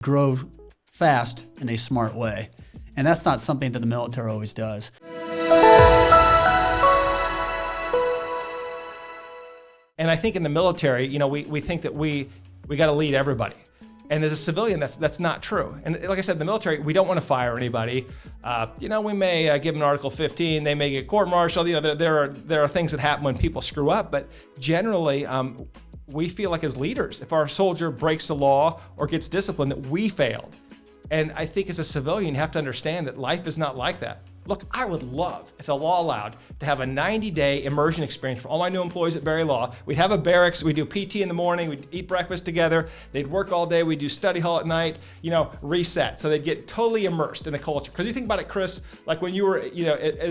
grow fast in a smart way. And that's not something that the military always does. And I think in the military, we think that we got to lead everybody. And as a civilian, that's not true. And like I said, in the military, we don't want to fire anybody. We may give them Article 15, they may get court-martialed. There are things that happen when people screw up, but generally, we feel like as leaders, if our soldier breaks the law or gets disciplined, that we failed. And I think as a civilian, you have to understand that life is not like that. Look, I would love, if the law allowed, to have a 90-day immersion experience for all my new employees at Berry Law. We'd have a barracks, we'd do PT in the morning, we'd eat breakfast together, they'd work all day, we'd do study hall at night, reset. So they'd get totally immersed in the culture. Because you think about it, Chris, like when you were,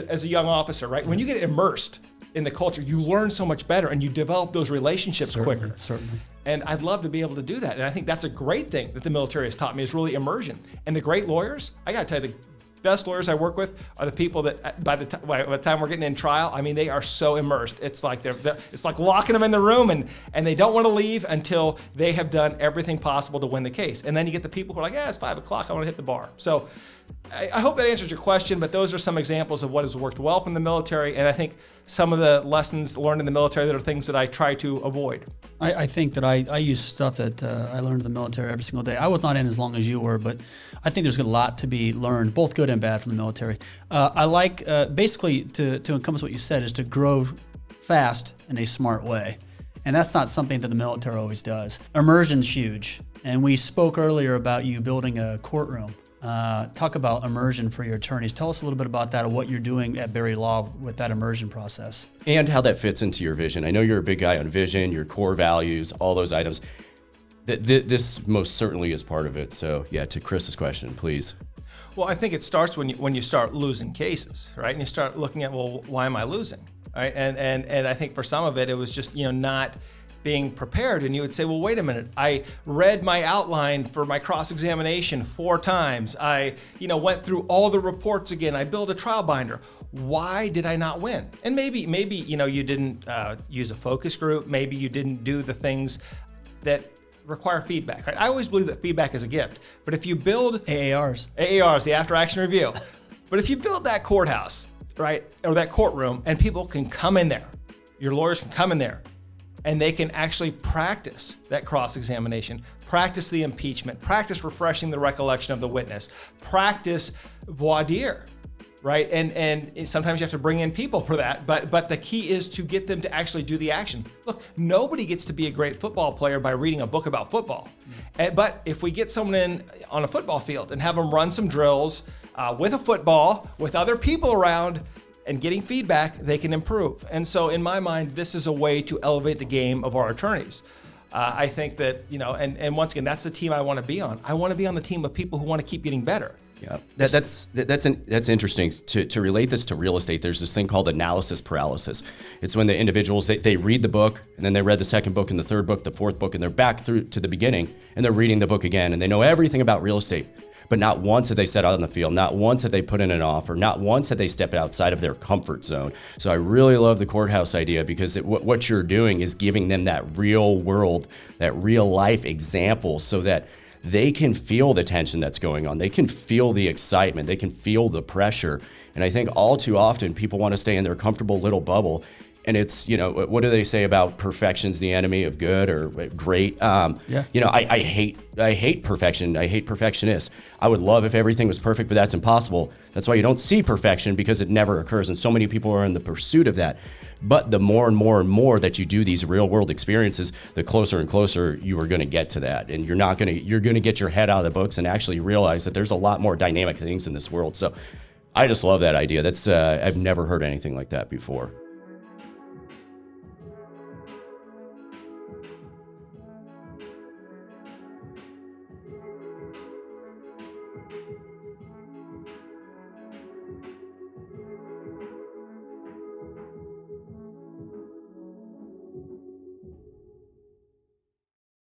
as a young officer, right? When you get immersed in the culture, you learn so much better and you develop those relationships quicker. Certainly. And I'd love to be able to do that. And I think that's a great thing that the military has taught me, is really immersion. And the great lawyers, I gotta tell you, the best lawyers I work with are the people that by the time we're getting in trial, they are so immersed. It's like it's like locking them in the room and they don't want to leave until they have done everything possible to win the case. And then you get the people who are like, it's 5 o'clock, I want to hit the bar. So I hope that answers your question, but those are some examples of what has worked well from the military. And I think some of the lessons learned in the military that are things that I try to avoid. I think that I use stuff that I learned in the military every single day. I was not in as long as you were, but I think there's a lot to be learned, both good and bad, from the military. I like, basically, to encompass what you said, is to grow fast in a smart way. And that's not something that the military always does. Immersion's huge. And we spoke earlier about you building a courtroom. Talk about immersion for your attorneys. Tell us a little bit about that, or what you're doing at Berry Law with that immersion process. And how that fits into your vision. I know you're a big guy on vision, your core values, all those items. This most certainly is part of it. So yeah, to Chris's question, please. Well, I think it starts when you start losing cases, right? And you start looking at, well, why am I losing, right? And I think for some of it was just, not being prepared. And you would say, well, wait a minute, I read my outline for my cross-examination 4 times. I, went through all the reports again. I built a trial binder. Why did I not win? And maybe, you didn't use a focus group. Maybe you didn't do the things that require feedback, right? I always believe that feedback is a gift. But if you build AARs, the after action review. But if you build that courthouse, right, or that courtroom, and people can come in there, your lawyers can come in there, and they can actually practice that cross-examination, practice the impeachment, practice refreshing the recollection of the witness, practice voir dire, right? And sometimes you have to bring in people for that, but the key is to get them to actually do the action. Look, nobody gets to be a great football player by reading a book about football. But if we get someone in on a football field and have them run some drills with a football, with other people around, and getting feedback, they can improve. And so in my mind, this is a way to elevate the game of our attorneys. I think that, and once again, that's the team I want to be on. I want to be on the team of people who want to keep getting better. Yeah, that's interesting. To relate this to real estate, there's this thing called analysis paralysis. It's when the individuals, they read the book, and then they read the second book and the third book, the fourth book, and they're back through to the beginning, and they're reading the book again, and they know everything about real estate. But not once have they set out on the field, not once have they put in an offer, not once have they stepped outside of their comfort zone. So I really love the courthouse idea, because what you're doing is giving them that real world, that real life example, so that they can feel the tension that's going on. They can feel the excitement. They can feel the pressure. And I think all too often people want to stay in their comfortable little bubble. And it's, what do they say about perfection's the enemy of good, or great? Yeah. I hate perfection. I hate perfectionists. I would love if everything was perfect, but that's impossible. That's why you don't see perfection, because it never occurs. And so many people are in the pursuit of that. But the more and more and more that you do these real world experiences, the closer and closer you are going to get to that. And you're going to get your head out of the books and actually realize that there's a lot more dynamic things in this world. So I just love that idea. I've never heard anything like that before.